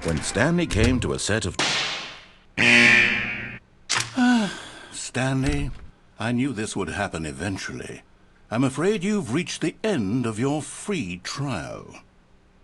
when Stanley came to a set of... Stanley, I knew this would happen eventually. I'm afraid you've reached the end of your free trial.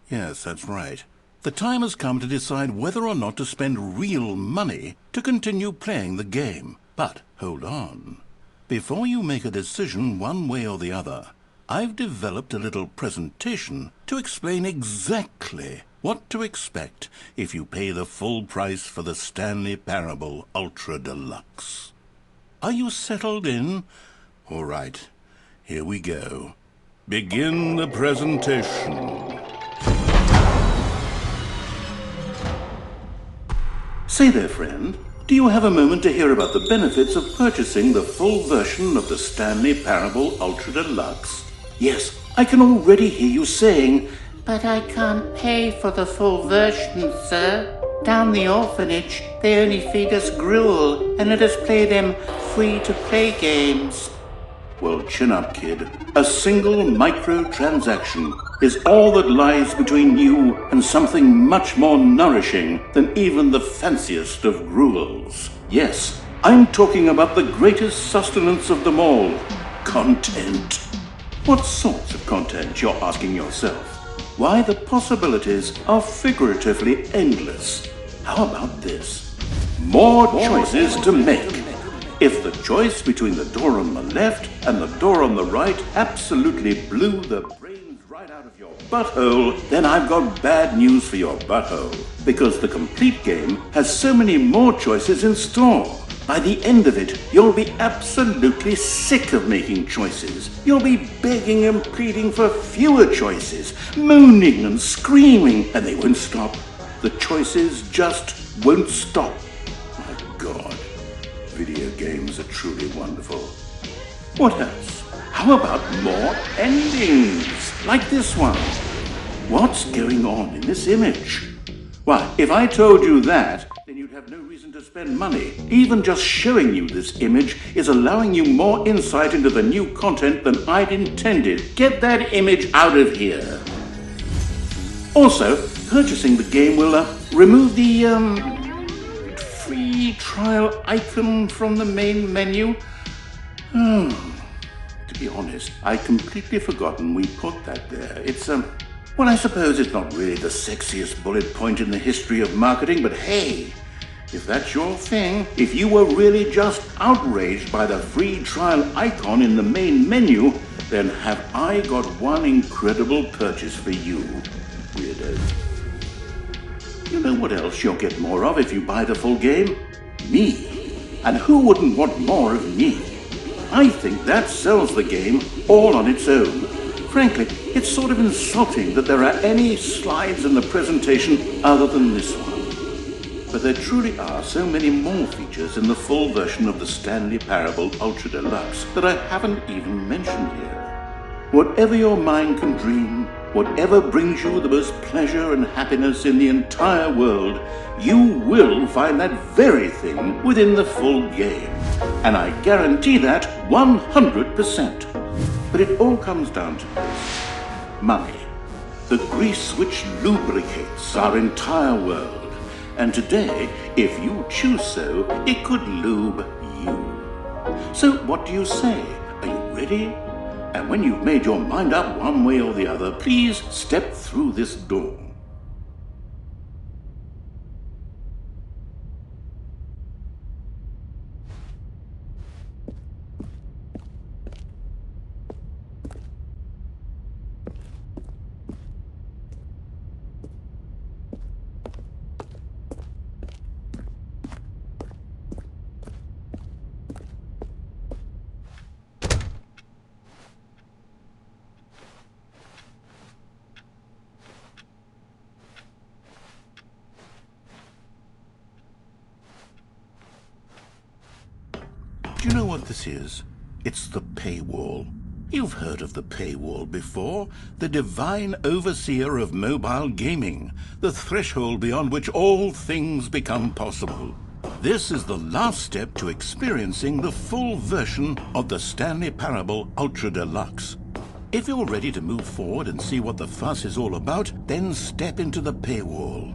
Yes, that's right. The time has come to decide whether or not to spend real money to continue playing the game. But hold on. Before you make a decision one way or the other, I've developed a little presentation to explain exactly what to expect if you pay the full price for the Stanley Parable Ultra Deluxe. Are you settled in? All right, here we go. Begin the presentation. Say there, friend. Do you have a moment to hear about the benefits of purchasing the full version of the Stanley Parable Ultra Deluxe? Yes, I can already hear you saying, "But I can't pay for the full version, sir. Down the orphanage, they only feed us gruel and let us play them free-to-play games." Well, chin up, kid. A single microtransaction is all that lies between you and something much more nourishing than even the fanciest of gruels. Yes, I'm talking about the greatest sustenance of them all. Content. What sorts of content, you're asking yourself? Why, the possibilities are figuratively endless. How about this? More choices to make. If the choice between the door on the left and the door on the right absolutely blew the brains right out of your butthole, then I've got bad news for your butthole. Because the complete game has so many more choices in store. By the end of it, you'll be absolutely sick of making choices. You'll be begging and pleading for fewer choices, moaning and screaming, and they won't stop. The choices just won't stop. My God, video games are truly wonderful. What else? How about more endings, like this one? What's going on in this image? Why, if I told you that, then you'd have no reason to spend money. Even just showing you this image is allowing you more insight into the new content than I'd intended. Get that image out of here. Also, purchasing the game will remove the free trial icon from the main menu. To be honest, I'd completely forgotten we put that there. It's well, I suppose it's not really the sexiest bullet point in the history of marketing, but hey, if that's your thing, if you were really just outraged by the free trial icon in the main menu, then have I got one incredible purchase for you, weirdo. You know what else you'll get more of if you buy the full game? Me. And who wouldn't want more of me? I think that sells the game all on its own. Frankly, it's sort of insulting that there are any slides in the presentation other than this one. But there truly are so many more features in the full version of the Stanley Parable Ultra Deluxe that I haven't even mentioned here. Whatever your mind can dream, whatever brings you the most pleasure and happiness in the entire world, you will find that very thing within the full game. And I guarantee that 100%. But it all comes down to this. Money. The grease which lubricates our entire world. And today, if you choose so, it could lube you. So what do you say? Are you ready? And when you've made your mind up one way or the other, please step through this door. Do you know what this is? It's the Paywall. You've heard of the Paywall before. The divine overseer of mobile gaming. The threshold beyond which all things become possible. This is the last step to experiencing the full version of the Stanley Parable Ultra Deluxe. If you're ready to move forward and see what the fuss is all about, then step into the Paywall.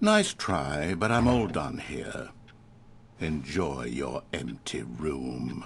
Nice try, but I'm all done here. Enjoy your empty room.